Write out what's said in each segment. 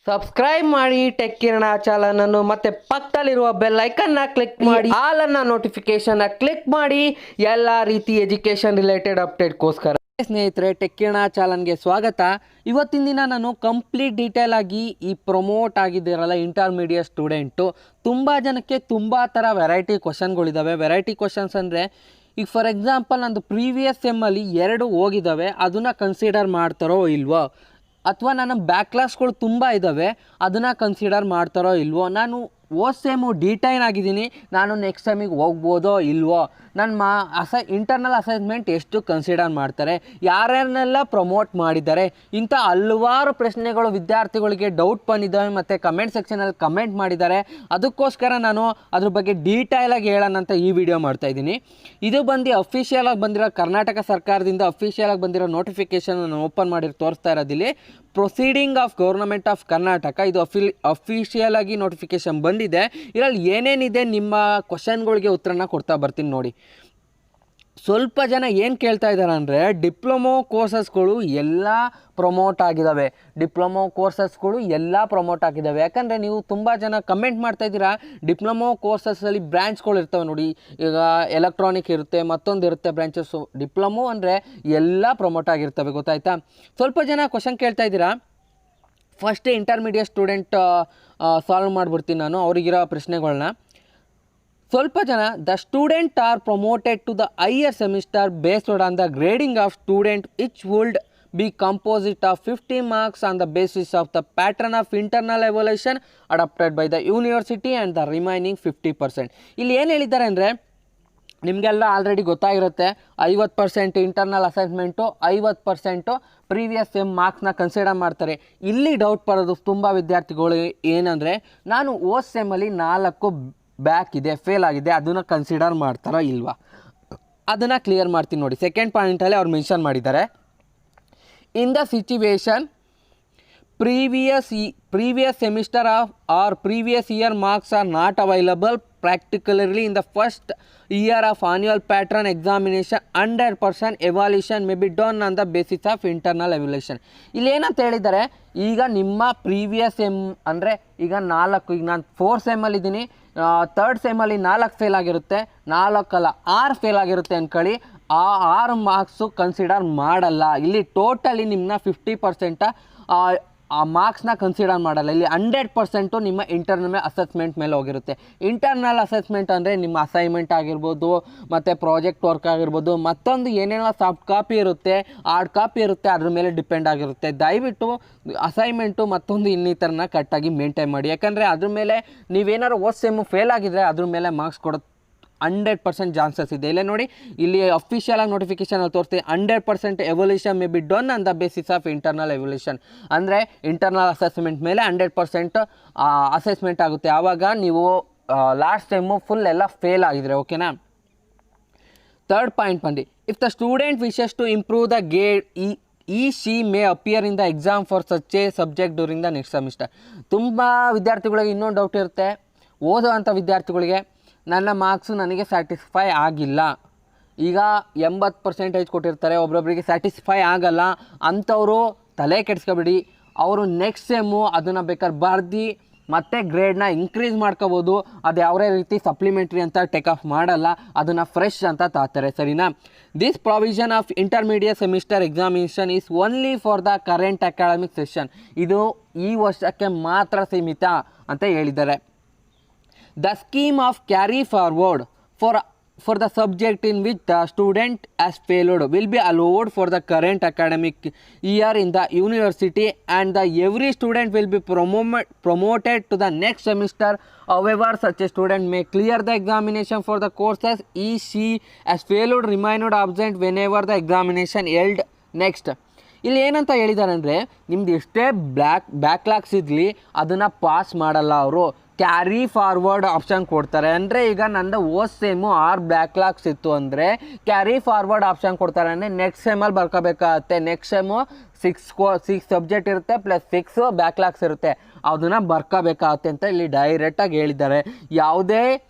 Subscribe ಮಾಡಿ tech Kiran channel ಅನ್ನು ಮತ್ತೆ ಪಕ್ಕದಲ್ಲಿರುವ ಬೆಲ್ ಐಕನ್ ನ ಕ್ಲಿಕ್ ಮಾಡಿ ಆಲ್ ಅನ್ನ ನೋಟಿಫಿಕೇಶನ್ ಕ್ಲಿಕ್ ಮಾಡಿ ಎಲ್ಲ ರೀತಿ ಎಜುಕೇಶನ್ ರಿಲೇಟೆಡ್ ಅಪ್ಡೇಟ್ಗೋಸ್ಕರ. ಸ್ನೇಹಿತರೆ, ಟೆಕ್ ಕಿರಣ ಚಾನಲ್ಗೆ ಸ್ವಾಗತ. ಇವತ್ತಿನ ದಿನ ನಾನು ಕಂಪ್ಲೀಟ್ ಡೀಟೇಲ್ ಆಗಿ ಈ ಪ್ರಮೋಟ್ ಆಗಿದ್ದೀರಲ್ಲ ಇಂಟರ್ಮೀಡಿಯೇಟ್ ಸ್ಟೂಡೆಂಟು, ತುಂಬ ಜನಕ್ಕೆ ತುಂಬ ಥರ ವೆರೈಟಿ ಕ್ವಶನ್ಗಳಿದ್ದಾವೆ. ವೆರೈಟಿ ಕ್ವಶನ್ಸ್ ಅಂದರೆ ಈಗ ಫಾರ್ ಎಕ್ಸಾಂಪಲ್ ನಂದು ಪ್ರೀವಿಯಸ್ ಸೆಮ್ಮಲ್ಲಿ 2 ಹೋಗಿದ್ದಾವೆ, ಅದನ್ನು ಕನ್ಸಿಡರ್ ಮಾಡ್ತಾರೋ ಇಲ್ವೋ, ಅಥವಾ ನನ್ನ ಬ್ಯಾಕ್ಲಾಸ್ಗಳು ತುಂಬ ಇದ್ದಾವೆ ಅದನ್ನು ಕನ್ಸಿಡರ್ ಮಾಡ್ತಾರೋ ಇಲ್ವೋ, ನಾನು ಸೆಮ್ಮು ಡಿಟೈನ್ ಆಗಿದ್ದೀನಿ, ನಾನು ನೆಕ್ಸ್ಟ್ ಸೆಮ್ಮಿಗೆ ಹೋಗ್ಬೋದೋ ಇಲ್ವೋ, ನನ್ನ ಇಂಟರ್ನಲ್ ಅಸೈನ್ಮೆಂಟ್ ಎಷ್ಟು ಕನ್ಸಿಡರ್ ಮಾಡ್ತಾರೆ, ಯಾರ್ಯಾರನ್ನೆಲ್ಲ ಪ್ರಮೋಟ್ ಮಾಡಿದ್ದಾರೆ, ಇಂಥ ಹಲವಾರು ಪ್ರಶ್ನೆಗಳು ವಿದ್ಯಾರ್ಥಿಗಳಿಗೆ ಡೌಟ್ ಬಂದಿದ್ದಾವೆ ಮತ್ತು ಕಮೆಂಟ್ ಸೆಕ್ಷನಲ್ಲಿ ಕಮೆಂಟ್ ಮಾಡಿದ್ದಾರೆ. ಅದಕ್ಕೋಸ್ಕರ ನಾನು ಅದ್ರ ಬಗ್ಗೆ ಡೀಟೈಲಾಗಿ ಹೇಳೋಣ ಅಂತ ಈ ವಿಡಿಯೋ ಮಾಡ್ತಾಯಿದ್ದೀನಿ. ಇದು ಬಂದು ಅಫಿಷಿಯಲಾಗಿ ಬಂದಿರೋ ಕರ್ನಾಟಕ ಸರ್ಕಾರದಿಂದ ಅಫಿಷಿಯಲಾಗಿ ಬಂದಿರೋ ನೋಟಿಫಿಕೇಷನ್ ನಾನು ಓಪನ್ ಮಾಡಿ ತೋರಿಸ್ತಾ ಇರೋದಿಲ್ಲಿ. Proceeding of government of Karnataka, ಇದು ಅಫಿಷಿಯಲ್ ಆಗಿ ನೋಟಿಫಿಕೇಷನ್ ಬಂದಿದೆ. ಇದರಲ್ಲಿ ಏನೇನಿದೆ ನಿಮ್ಮ ಕ್ವಶನ್ಗಳಿಗೆ ಉತ್ತರನ ಕೊಡ್ತಾ ಬರ್ತೀನಿ ನೋಡಿ. ಸ್ವಲ್ಪ ಜನ ಏನು ಕೇಳ್ತಾ ಇದ್ದಾರೆ ಅಂದರೆ ಡಿಪ್ಲೊಮೊ ಕೋರ್ಸಸ್ಗಳು ಎಲ್ಲ ಪ್ರಮೋಟ್ ಆಗಿದ್ದಾವೆ, ಯಾಕಂದರೆ ನೀವು ತುಂಬ ಜನ ಕಮೆಂಟ್ ಮಾಡ್ತಾ ಇದ್ದೀರಾ ಡಿಪ್ಲೊಮೊ ಕೋರ್ಸಸ್ಸಲ್ಲಿ ಬ್ರ್ಯಾಂಚ್ಗಳು ಇರ್ತವೆ ನೋಡಿ. ಈಗ ಎಲೆಕ್ಟ್ರಾನಿಕ್ ಇರುತ್ತೆ, ಮತ್ತೊಂದು ಇರುತ್ತೆ ಬ್ರ್ಯಾಂಚಸ್ಸು. ಡಿಪ್ಲೊಮೊ ಅಂದರೆ ಎಲ್ಲ ಪ್ರಮೋಟ್ ಆಗಿರ್ತವೆ, ಗೊತ್ತಾಯ್ತಾ? ಸ್ವಲ್ಪ ಜನ ಕ್ವಶನ್ ಕೇಳ್ತಾ ಇದ್ದೀರಾ. ಫಸ್ಟ್ ಇಂಟರ್ಮೀಡಿಯೇಟ್ ಸ್ಟೂಡೆಂಟ್ ಸಾಲ್ವ್ ಮಾಡಿಬಿಡ್ತೀನಿ ನಾನು ಅವರಿಗಿರೋ ಪ್ರಶ್ನೆಗಳನ್ನ. ಸ್ವಲ್ಪ ಜನ the student are promoted to the higher semester based on the grading of student which would be composite of 50 marks on the basis of the pattern of internal evaluation adopted by the university and the remaining 50%. ಇಲ್ಲಿ ಏನು ಹೇಳಿದ್ದಾರೆ ಅಂದರೆ ನಿಮಗೆಲ್ಲ already ಗೊತ್ತಾಗಿರುತ್ತೆ, 50% internal assessment, 50% previous sem ಮಾರ್ಕ್ಸ್ನ consider ಮಾಡ್ತಾರೆ. ಇಲ್ಲಿ doubt ಬರೋದು ತುಂಬ ವಿದ್ಯಾರ್ಥಿಗಳು ಏನಂದರೆ, ನಾನು ಸೆಮ್ಮಲ್ಲಿ 4 ಬ್ಯಾಕ್ ಇದೆ, ಫೇಲ್ ಆಗಿದೆ, ಅದನ್ನು ಕನ್ಸಿಡರ್ ಮಾಡ್ತಾರೋ ಇಲ್ವಾ, ಅದನ್ನು ಕ್ಲಿಯರ್ ಮಾಡ್ತೀನಿ ನೋಡಿ. ಸೆಕೆಂಡ್ ಪಾಯಿಂಟಲ್ಲಿ ಅವ್ರು ಮೆನ್ಷನ್ ಮಾಡಿದ್ದಾರೆ, in the situation previous semester or previous year marks are not available practically in the first year of annual pattern examination, 100% evaluation may be done on the basis of internal evaluation. ಇಲ್ಲಿ ಏನಂತ ಹೇಳಿದ್ದಾರೆ, ಈಗ ನಿಮ್ಮ previous sem ಅಂದರೆ ಈಗ 4, ಈಗ ನಾನು 4 ಸೆಮ್ಮಲ್ಲಿ ಇದ್ದೀನಿ, 3rd ಸೆಮ್ಮಲ್ಲಿ 4 ಫೇಲ್ ಆಗಿರುತ್ತೆ, 4 ಅಲ್ಲ 6 ಫೇಲ್ ಆಗಿರುತ್ತೆ ಅಂದ್ಕೊಳ್ಳಿ, ಆ 6 ಮಾರ್ಕ್ಸು ಕನ್ಸಿಡರ್ ಮಾಡಲ್ಲ. ಇಲ್ಲಿ ಟೋಟಲಿ ನಿಮ್ಮನ್ನ 50% ಆ ಮಾರ್ಕ್ಸ್ನ ಕನ್ಸಿಡರ್ ಮಾಡಲ್ಲ. ಇಲ್ಲಿ 100% ನಿಮ್ಮ ಇಂಟರ್ನಲ್ ಅಸೆಸ್ಮೆಂಟ್ ಮೇಲೆ ಹೋಗಿರುತ್ತೆ. ಇಂಟರ್ನಲ್ ಅಸೆಸ್ಮೆಂಟ್ ಅಂದರೆ ನಿಮ್ಮ ಅಸೈನ್ಮೆಂಟ್ ಆಗಿರ್ಬೋದು, ಮತ್ತು ಪ್ರಾಜೆಕ್ಟ್ ವರ್ಕ್ ಆಗಿರ್ಬೋದು, ಮತ್ತೊಂದು ಏನೇನೋ ಸಾಫ್ಟ್ ಕಾಪಿ ಇರುತ್ತೆ, ಹಾರ್ಡ್ ಕಾಪಿ ಇರುತ್ತೆ, ಅದ್ರ ಮೇಲೆ ಡಿಪೆಂಡ್ ಆಗಿರುತ್ತೆ. ದಯವಿಟ್ಟು ಅಸೈನ್ಮೆಂಟು ಮತ್ತೊಂದು ಇನ್ನಿತರನ್ನ ಕರೆಕ್ಟಾಗಿ ಮೇಂಟೈನ್ ಮಾಡಿ, ಯಾಕಂದರೆ ಅದ್ರ ಮೇಲೆ ನೀವೇನಾದ್ರು ಸೆಮ್ಮು ಫೇಲ್ ಆಗಿದ್ರೆ ಅದ್ರ ಮೇಲೆ ಮಾರ್ಕ್ಸ್ ಕೊಡೋದು 100% ಚಾನ್ಸಸ್ ಇದೆ. ಇಲ್ಲೇ ನೋಡಿ, ಇಲ್ಲಿ ಅಫಿಷಿಯಲಾಗಿ ನೋಟಿಫಿಕೇಷನಲ್ಲಿ ತೋರಿಸ್ತೀವಿ, 100% evaluation may be done on the basis of internal evaluation. ಅಂದರೆ ಇಂಟರ್ನಲ್ ಅಸೆಸ್ಮೆಂಟ್ ಮೇಲೆ 100% ಅಸೆಸ್ಮೆಂಟ್ ಆಗುತ್ತೆ. ಆವಾಗ ನೀವು ಲಾಸ್ಟ್ ಸೆಮ್ಮು ಫುಲ್ ಎಲ್ಲ ಫೇಲ್ ಆಗಿದ್ರೆ, ಓಕೆನಾ? 3rd ಪಾಯಿಂಟ್ ಬಂದು, if the student wishes to improve the grade she may appear in the exam for such a subject during the next semester. ತುಂಬ ವಿದ್ಯಾರ್ಥಿಗಳಿಗೆ ಇನ್ನೊಂದು ಡೌಟ್ ಇರುತ್ತೆ, ಓದೋವಂಥ ವಿದ್ಯಾರ್ಥಿಗಳಿಗೆ ನನ್ನ ಮಾರ್ಕ್ಸು ನನಗೆ ಸ್ಯಾಟಿಸ್ಫೈ ಆಗಿಲ್ಲ. ಈಗ 80% ಕೊಟ್ಟಿರ್ತಾರೆ, ಒಬ್ಬೊಬ್ಬರಿಗೆ ಸ್ಯಾಟಿಸ್ಫೈ ಆಗಲ್ಲ. ಅಂಥವರು ತಲೆ ಕೆಡಿಸ್ಕೊಬೇಡಿ, ಅವರು ನೆಕ್ಸ್ಟ್ ಸೆಮ್ಮು ಅದನ್ನು ಬೇಕಾದ್ರೆ ಬರ್ದು ಮತ್ತೆ ಗ್ರೇಡ್ನ ಇನ್ಕ್ರೀಸ್ ಮಾಡ್ಕೋಬೋದು. ಅದು ಯಾವುದೇ ರೀತಿ ಸಪ್ಲಿಮೆಂಟ್ರಿ ಅಂತ ಟೇಕ್ ಆಫ್ ಮಾಡಲ್ಲ, ಅದನ್ನು ಫ್ರೆಶ್ ಅಂತ ತಾತಾರೆ, ಸರಿನಾ? This provision of intermediate semester examination is only for the current academic session. ಇದು ಈ ವರ್ಷಕ್ಕೆ ಮಾತ್ರ ಸೀಮಿತ ಅಂತ ಹೇಳಿದ್ದಾರೆ. The scheme of carry forward for the subject in which the student has failed will be allowed for the current academic year in the university, and every student will be promoted to the next semester. However, such a student may clear the examination for the courses she has failed, remained absent whenever the examination held next. ಇಲ್ಲಿ ಏನಂತ ಹೇಳಿದ್ದಾರೆ ಅಂದರೆ, ನಿಮ್ದು ಎಷ್ಟೇ backlogs ಇರಲಿ ಅದನ್ನು pass ಮಾಡಲ್ಲ ಅವರು, ಕ್ಯಾರಿ ಫಾರ್ವರ್ಡ್ ಆಪ್ಷನ್ ಕೊಡ್ತಾರೆ. ಅಂದರೆ ಈಗ ನಂದು ಸೆಮ್ಮು 6 ಬ್ಯಾಕ್ಲಾಗ್ಸ್ ಇತ್ತು ಅಂದರೆ ಕ್ಯಾರಿ ಫಾರ್ವರ್ಡ್ ಆಪ್ಷನ್ ಕೊಡ್ತಾರೆ. ಅಂದರೆ ನೆಕ್ಸ್ಟ್ ಸೆಮ್ಮಲ್ಲಿ ಬರ್ಕೋಬೇಕಾಗತ್ತೆ. ನೆಕ್ಸ್ಟ್ ಸೆಮ್ಮು 6 ಸಬ್ಜೆಕ್ಟ್ ಇರುತ್ತೆ ಪ್ಲಸ್ 6 ಬ್ಯಾಕ್ಲಾಗ್ಸ್ ಇರುತ್ತೆ, ಅದನ್ನು ಬರ್ಕೋಬೇಕಾಗತ್ತೆ ಅಂತ ಇಲ್ಲಿ ಡೈರೆಕ್ಟಾಗಿ ಹೇಳಿದ್ದಾರೆ. ಯಾವುದೇ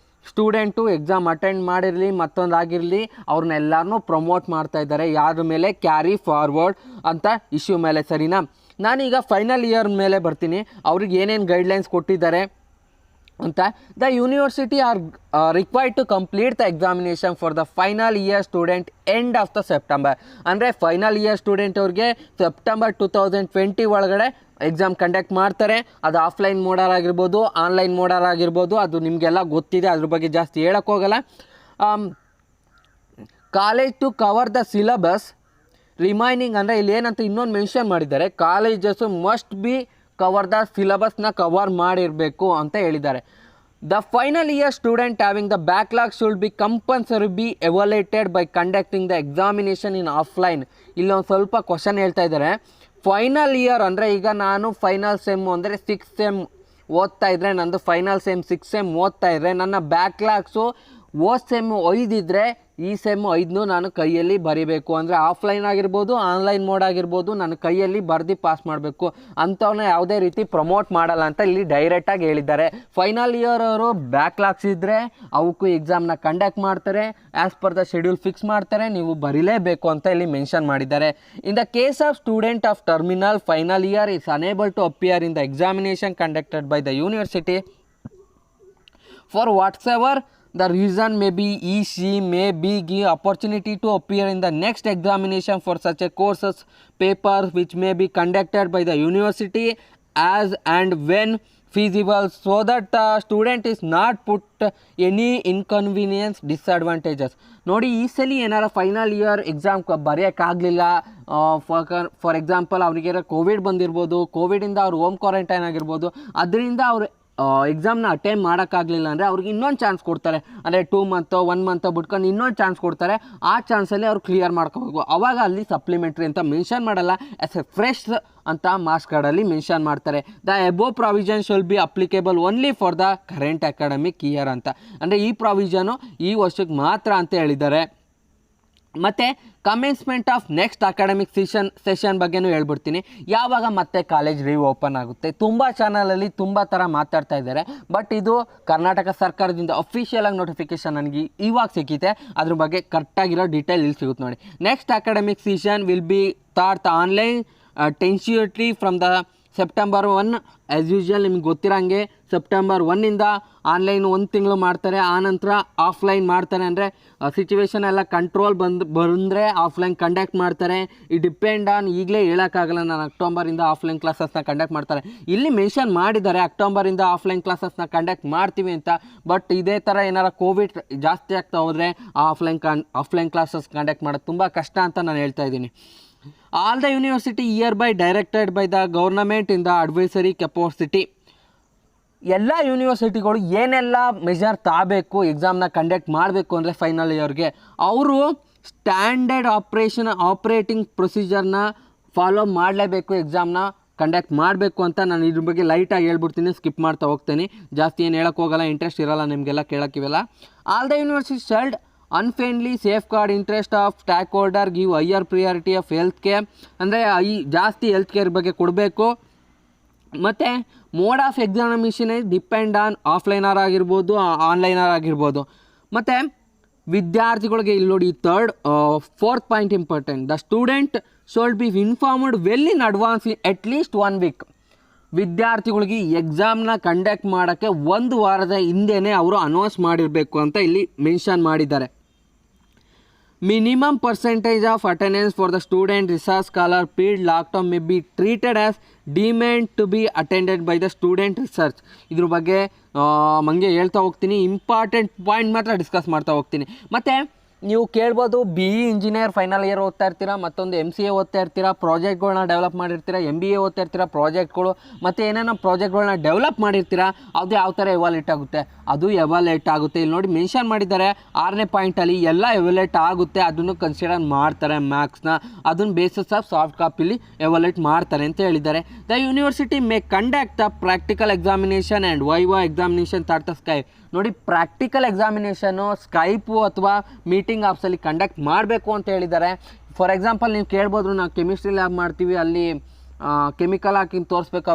ಸ್ಟೂಡೆಂಟು ಎಕ್ಸಾಮ್ ಅಟೆಂಡ್ ಮಾಡಿರಲಿ ಮತ್ತೊಂದು ಆಗಿರಲಿ ಅವ್ರನ್ನೆಲ್ಲರನ್ನೂ ಪ್ರಮೋಟ್ ಮಾಡ್ತಾ ಇದ್ದಾರೆ, ಯಾರ ಮೇಲೆ? ಕ್ಯಾರಿ ಫಾರ್ವರ್ಡ್ ಅಂತ ಇಶ್ಯೂ ಮೇಲೆ, ಸರಿನಾ? ನಾನೀಗ ಫೈನಲ್ ಇಯರ್ ಮೇಲೆ ಬರ್ತೀನಿ. ಅವ್ರಿಗೆ ಏನೇನು ಗೈಡ್ಲೈನ್ಸ್ ಕೊಟ್ಟಿದ್ದಾರೆ ಅಂತ. The university are required to complete the examination for the final year student end of the September. ಅಂದರೆ ಫೈನಲ್ ಇಯರ್ ಸ್ಟೂಡೆಂಟ್ ಅವ್ರಿಗೆ ಸೆಪ್ಟೆಂಬರ್ 2020 ಒಳಗಡೆ ಎಕ್ಸಾಮ್ ಕಂಡಕ್ಟ್ ಮಾಡ್ತಾರೆ. ಅದು ಆಫ್ಲೈನ್ ಮೋಡಾಗಿರ್ಬೋದು, ಆನ್ಲೈನ್ ಮೋಡಾಗಿರ್ಬೋದು, ಅದು ನಿಮಗೆಲ್ಲ ಗೊತ್ತಿದೆ, ಅದ್ರ ಬಗ್ಗೆ ಜಾಸ್ತಿ ಹೇಳೋಕ್ಕೋಗಲ್ಲ. College to cover the syllabus remaining, ಅಂದರೆ ಇಲ್ಲಿ ಏನಂತ ಇನ್ನೊಂದು ಮೆನ್ಷನ್ ಮಾಡಿದ್ದಾರೆ, colleges must be cover the ಸಿಲಬಸ್ನ ಕವರ್ ಮಾಡಿರಬೇಕು ಅಂತ ಹೇಳಿದ್ದಾರೆ. The final year student having the backlog should be compulsory be evaluated by conducting the examination in offline. ಇಲ್ಲೊಂದು ಸ್ವಲ್ಪ ಕ್ವಶನ್ ಹೇಳ್ತಾ ಇದ್ದಾರೆ. ಫೈನಲ್ ಇಯರ್ ಅಂದರೆ ಈಗ ನಾನು ಫೈನಲ್ ಸೆಮ್ಮು ಅಂದರೆ 6th ಸೆಮ್ ಓದ್ತಾ ಇದ್ದರೆ, ನಂದು ಫೈನಲ್ ಸೆಮ್ 6th ಸೆಮ್ ಓದ್ತಾ ಇದ್ದರೆ, ನನ್ನ ಬ್ಯಾಕ್ಲಾಗ್ಸು ಓದ್ ಸೆಮ್ಮು 5 ಇದ್ದರೆ ಈ ಸೆಮ್ಮು 5 ನಾನು ಕೈಯಲ್ಲಿ ಬರೀಬೇಕು. ಅಂದರೆ ಆಫ್ಲೈನ್ ಆಗಿರ್ಬೋದು, ಆನ್ಲೈನ್ ಮೋಡ್ ಆಗಿರ್ಬೋದು, ನಾನು ಕೈಯಲ್ಲಿ ಬರೆದು ಪಾಸ್ ಮಾಡಬೇಕು. ಅಂಥವನ್ನ ಯಾವುದೇ ರೀತಿ ಪ್ರಮೋಟ್ ಮಾಡಲ್ಲ ಅಂತ ಇಲ್ಲಿ ಡೈರೆಕ್ಟಾಗಿ ಹೇಳಿದ್ದಾರೆ. ಫೈನಲ್ ಇಯರ್ ಅವರು ಬ್ಯಾಕ್ಲಾಗ್ಸ್ ಇದ್ದರೆ ಅವಕ್ಕೂ ಎಕ್ಸಾಮ್ನ ಕಂಡಕ್ಟ್ ಮಾಡ್ತಾರೆ, as per the schedule fix ಮಾಡ್ತಾರೆ, ನೀವು ಬರೀಲೇಬೇಕು ಅಂತ ಇಲ್ಲಿ ಮೆನ್ಷನ್ ಮಾಡಿದ್ದಾರೆ. In the case of student of terminal final year is unable to appear in the examination conducted by the university for whatsoever the reason may be she may be give opportunity to appear in the next examination for such a courses paper which may be conducted by the university as and when feasible, so that the student is not put any inconvenience disadvantages. ನೋಡಿ, ಈ ಸಲ ಏನಾರ final year exam ಬರೆಯೋಕ್ಕಾಗಲಿಲ್ಲ, for example ಅವರಿಗೆ Covid ಬಂದಿರ್ಬೋದು, ಕೋವಿಡಿಂದ ಅವ್ರು home quarantine ಆಗಿರ್ಬೋದು, ಅದರಿಂದ ಅವರು ಎಕ್ಸಾಮ್ನ ಅಟೆಂಡ್ ಮಾಡೋಕ್ಕಾಗಲಿಲ್ಲ ಅಂದರೆ ಅವ್ರಿಗೆ ಇನ್ನೊಂದು ಚಾನ್ಸ್ ಕೊಡ್ತಾರೆ. ಅಂದರೆ 2 ಮಂತೋ 1 ಮಂತೋ ಬಿಟ್ಕೊಂಡು ಇನ್ನೊಂದು ಚಾನ್ಸ್ ಕೊಡ್ತಾರೆ. ಆ ಚಾನ್ಸಲ್ಲಿ ಅವ್ರು ಕ್ಲಿಯರ್ ಮಾಡ್ಕೋಬೇಕು. ಆವಾಗ ಅಲ್ಲಿ ಸಪ್ಲಿಮೆಂಟ್ರಿ ಅಂತ ಮೆನ್ಷನ್ ಮಾಡಲ್ಲ, ಆ್ಯಸ್ ಎ ಫ್ರೆಶ್ ಅಂತ ಮಾರ್ಕ್ಸ್ ಕಾರ್ಡಲ್ಲಿ ಮೆನ್ಷನ್ ಮಾಡ್ತಾರೆ. The above provision shall be applicable only for the current academic year ಅಂತ. ಅಂದರೆ ಈ ಪ್ರಾವಿಷನು ಈ ವರ್ಷಕ್ಕೆ ಮಾತ್ರ ಅಂತ ಹೇಳಿದ್ದಾರೆ. ಮತ್ತು commencement of next academic session ಬಗ್ಗೆನೂ ಹೇಳ್ಬಿಡ್ತೀನಿ. ಯಾವಾಗ ಮತ್ತೆ ಕಾಲೇಜ್ ಓಪನ್ ಆಗುತ್ತೆ? ತುಂಬ ಚಾನಲಲ್ಲಿ ತುಂಬ ಥರ ಮಾತಾಡ್ತಾ ಇದ್ದಾರೆ. ಬಟ್ ಇದು ಕರ್ನಾಟಕ ಸರ್ಕಾರದಿಂದ ಅಫಿಷಿಯಲ್ ಆಗಿ ನೋಟಿಫಿಕೇಶನ್ ನನಗೆ ಇವಾಗ ಸಿಕ್ಕಿದೆ. ಅದ್ರ ಬಗ್ಗೆ ಕರೆಕ್ಟಾಗಿರೋ ಡೀಟೇಲ್ ಇಲ್ಲಿ ಸಿಗುತ್ತೆ ನೋಡಿ. Next academic session will be start online tentatively from the September 1 as usual. ನಿಮ್ಗೆ ಗೊತ್ತಿರೋಂಗೆ ಸೆಪ್ಟೆಂಬರ್ 1ಇಂದ ಆನ್ಲೈನ್ 1 ತಿಂಗಳು ಮಾಡ್ತಾರೆ, ಆನಂತರ ಆಫ್ಲೈನ್ ಮಾಡ್ತಾರೆ. ಅಂದರೆ ಸಿಚುವೇಶನ್ ಎಲ್ಲ ಕಂಟ್ರೋಲ್ ಬಂದರೆ ಆಫ್ಲೈನ್ ಕಂಡಕ್ಟ್ ಮಾಡ್ತಾರೆ. ಈ ಡಿಪೆಂಡ್ ಆನ್, ಈಗಲೇ ಹೇಳೋಕ್ಕಾಗಲ್ಲ ನಾನು ಅಕ್ಟೋಬರಿಂದ ಆಫ್ಲೈನ್ ಕ್ಲಾಸಸ್ನ ಕಂಡಕ್ಟ್ ಮಾಡ್ತಾರೆ. ಇಲ್ಲಿ ಮೆನ್ಷನ್ ಮಾಡಿದ್ದಾರೆ ಅಕ್ಟೋಬರಿಂದ ಆಫ್ಲೈನ್ ಕ್ಲಾಸಸ್ನ ಕಂಡಕ್ಟ್ ಮಾಡ್ತೀವಿ ಅಂತ. ಬಟ್ ಇದೇ ಥರ ಏನಾರ ಕೋವಿಡ್ ಜಾಸ್ತಿ ಆಗ್ತಾ ಹೋದರೆ ಆಫ್ಲೈನ್ ಕ್ಲಾಸಸ್ ಕಂಡಕ್ಟ್ ಮಾಡೋದು ತುಂಬ ಕಷ್ಟ ಅಂತ ನಾನು ಹೇಳ್ತಾ ಇದ್ದೀನಿ. All the university hereby directed by the government in the advisory capacity. ಎಲ್ಲ ಯೂನಿವರ್ಸಿಟಿಗಳು ಏನೆಲ್ಲ ಮೆಜರ್ ತಗೋಬೇಕು ಎಕ್ಸಾಮ್ನ ಕಂಡಕ್ಟ್ ಮಾಡಬೇಕು ಅಂದರೆ ಫೈನಲ್ ಇಯರ್ಗೆ, ಅವರು ಸ್ಟ್ಯಾಂಡರ್ಡ್ ಆಪ್ರೇಟಿಂಗ್ ಪ್ರೊಸೀಜರ್ನ ಫಾಲೋ ಮಾಡಲೇಬೇಕು, ಎಕ್ಸಾಮ್ನ ಕಂಡಕ್ಟ್ ಮಾಡಬೇಕು ಅಂತ ನಾನು ಇದ್ರ ಬಗ್ಗೆ ಲೈಟಾಗಿ ಹೇಳ್ಬಿಡ್ತೀನಿ, ಸ್ಕಿಪ್ ಮಾಡ್ತಾ ಹೋಗ್ತೀನಿ. ಜಾಸ್ತಿ ಏನು ಹೇಳೋಕ್ಕೋಗಲ್ಲ, ಇಂಟ್ರೆಸ್ಟ್ ಇರೋಲ್ಲ ನಿಮಗೆಲ್ಲ ಕೇಳೋಕ್ಕಿವೆಲ್ಲ. All the university should unfailingly safe guard interest of stock holder, give higher priority of health care. ಅಂದರೆ ಜಾಸ್ತಿ ಹೆಲ್ತ್ ಕೇರ್ ಬಗ್ಗೆ ಕೊಡಬೇಕು. ಮತ್ತು mode of examination depend on ಆಫ್ಲೈನರ್ ಆಗಿರ್ಬೋದು, ಆನ್ಲೈನರ್ ಆಗಿರ್ಬೋದು. ಮತ್ತು ವಿದ್ಯಾರ್ಥಿಗಳಿಗೆ ಇಲ್ಲಿ ನೋಡಿ, 4th point important, the student should be informed well in advance at least 1 week. ವಿದ್ಯಾರ್ಥಿಗಳಿಗೆ ಎಕ್ಸಾಮ್ನ ಕಂಡಕ್ಟ್ ಮಾಡೋಕ್ಕೆ 1 ವಾರದ ಹಿಂದೆಯೇ ಅವರು ಅನೌನ್ಸ್ ಮಾಡಿರಬೇಕು ಅಂತ ಇಲ್ಲಿ ಮೆನ್ಷನ್ ಮಾಡಿದ್ದಾರೆ. Minimum percentage of attendance for the student research scholar period lockdown may be treated as demand to be attended by the student research. ಇದ್ರ ಬಗ್ಗೆ ಮಂಗೆ ಹೇಳ್ತಾ ಹೋಗ್ತೀನಿ, ಇಂಪಾರ್ಟೆಂಟ್ ಪಾಯಿಂಟ್ ಮಾತ್ರ ಡಿಸ್ಕಸ್ ಮಾಡ್ತಾ ಹೋಗ್ತೀನಿ. ಮತ್ತು ನೀವು ಕೇಳ್ಬೋದು, BE ಇಂಜಿನಿಯರ್ ಫೈನಲ್ ಇಯರ್ ಓದ್ತಾ ಇರ್ತೀರಾ, ಮತ್ತೊಂದು MCA ಓದ್ತಾ ಇರ್ತೀರಾ, ಪ್ರಾಜೆಕ್ಟ್ಗಳನ್ನ ಡೆವಲಪ್ ಮಾಡಿರ್ತೀರಾ, MBA ಓದ್ತಾ ಇರ್ತೀರಾ, ಪ್ರಾಜೆಕ್ಟ್ಗಳು ಮತ್ತು ಏನೇನೋ ಪ್ರಾಜೆಕ್ಟ್ಗಳನ್ನ ಡೆವಲಪ್ ಮಾಡಿರ್ತೀರಾ, ಅದು ಯಾವ ಥರ ಎವಾಲ್ಯೂಟ್ ಆಗುತ್ತೆ? ಅದು ಎವಾಲ್ಯೂಟ್ ಆಗುತ್ತೆ. ಇಲ್ಲಿ ನೋಡಿ ಮೆನ್ಷನ್ ಮಾಡಿದ್ದಾರೆ 6ನೇ ಪಾಯಿಂಟಲ್ಲಿ, ಎಲ್ಲ ಎವಾಲ್ಯೂಟ್ ಆಗುತ್ತೆ, ಅದನ್ನು ಕನ್ಸಿಡರ್ ಮಾಡ್ತಾರೆ ಮ್ಯಾಕ್ಸ್ನ, ಅದನ್ನು ಬೇಸಿಸ್ ಆಫ್ ಸಾಫ್ಟ್ ಕಾಪಿಲಿ ಎವಾಲ್ಯೂಟ್ ಮಾಡ್ತಾರೆ ಅಂತ ಹೇಳಿದ್ದಾರೆ. The university May conduct the practical examination and viva examination thought the sky. ನೋಡಿ, ಪ್ರಾಕ್ಟಿಕಲ್ ಎಕ್ಸಾಮಿನೇಷನ್ನು ಸ್ಕೈಪು ಅಥವಾ ಮೀಟಿಂಗ್ ಆಪ್ಸಲ್ಲಿ ಕಂಡಕ್ಟ್ ಮಾಡಬೇಕು ಅಂತ ಹೇಳಿದ್ದಾರೆ. ಫಾರ್ ಎಕ್ಸಾಂಪಲ್ ನೀವು ಕೇಳ್ಬೋದು, ನಾವು ಕೆಮಿಸ್ಟ್ರಿ ಲ್ಯಾಬ್ ಮಾಡ್ತೀವಿ, ಅಲ್ಲಿ ಕೆಮಿಕಲ್ ಹಾಕಿ ತೋರಿಸ್ಬೇಕು,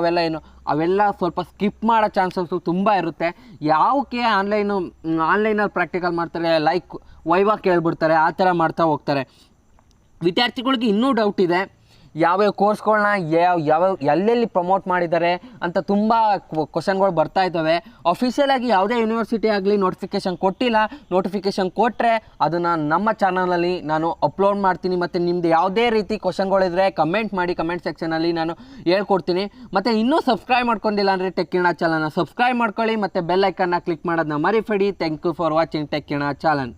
ಅವೆಲ್ಲ ಸ್ವಲ್ಪ ಸ್ಕಿಪ್ ಮಾಡೋ ಚಾನ್ಸಸ್ಸು ತುಂಬ ಇರುತ್ತೆ. ಯಾವಕ್ಕೆ ಆನ್ಲೈನಲ್ಲಿ ಪ್ರಾಕ್ಟಿಕಲ್ ಮಾಡ್ತಾರೆ, ಲೈಕ್ ವೈವಾ ಕೇಳ್ಬಿಡ್ತಾರೆ, ಆ ಥರ ಮಾಡ್ತಾ ಹೋಗ್ತಾರೆ. ವಿದ್ಯಾರ್ಥಿಗಳಿಗೆ ಇನ್ನೂ ಡೌಟ್ ಇದೆ, ಯಾವ್ಯಾವ ಕೋರ್ಸ್ಗಳನ್ನ ಯಾವ ಎಲ್ಲೆಲ್ಲಿ ಪ್ರಮೋಟ್ ಮಾಡಿದ್ದಾರೆ ಅಂತ ತುಂಬ ಕ್ವಶನ್ಗಳು ಬರ್ತಾ ಇದ್ದಾವೆ. ಅಫಿಷಿಯಲಾಗಿ ಯಾವುದೇ ಯೂನಿವರ್ಸಿಟಿ ಆಗಲಿ ನೋಟಿಫಿಕೇಷನ್ ಕೊಟ್ಟಿಲ್ಲ. ನೋಟಿಫಿಕೇಷನ್ ಕೊಟ್ಟರೆ ಅದನ್ನು ನಮ್ಮ ಚಾನಲಲ್ಲಿ ನಾನು ಅಪ್ಲೋಡ್ ಮಾಡ್ತೀನಿ. ಮತ್ತು ನಿಮ್ಮದು ಯಾವುದೇ ರೀತಿ ಕ್ವಶನ್ಗಳಿದ್ರೆ ಕಮೆಂಟ್ ಮಾಡಿ, ಕಮೆಂಟ್ ಸೆಕ್ಷನಲ್ಲಿ ನಾನು ಹೇಳ್ಕೊಡ್ತೀನಿ. ಮತ್ತು ಇನ್ನೂ ಸಬ್ಸ್ಕ್ರೈಬ್ ಮಾಡ್ಕೊಂಡಿಲ್ಲ ಅಂದರೆ ಟೆಕ್ ಕಿರಣ ಚಾನಲ್ನ ಸಬ್ಸ್ಕ್ರೈಬ್ ಮಾಡ್ಕೊಳ್ಳಿ ಮತ್ತು ಬೆಲ್ ಐಕನ್ನ ಕ್ಲಿಕ್ ಮಾಡೋದನ್ನ ಮರಿಬೇಡಿ. Thank you for watching tech Kiran channel.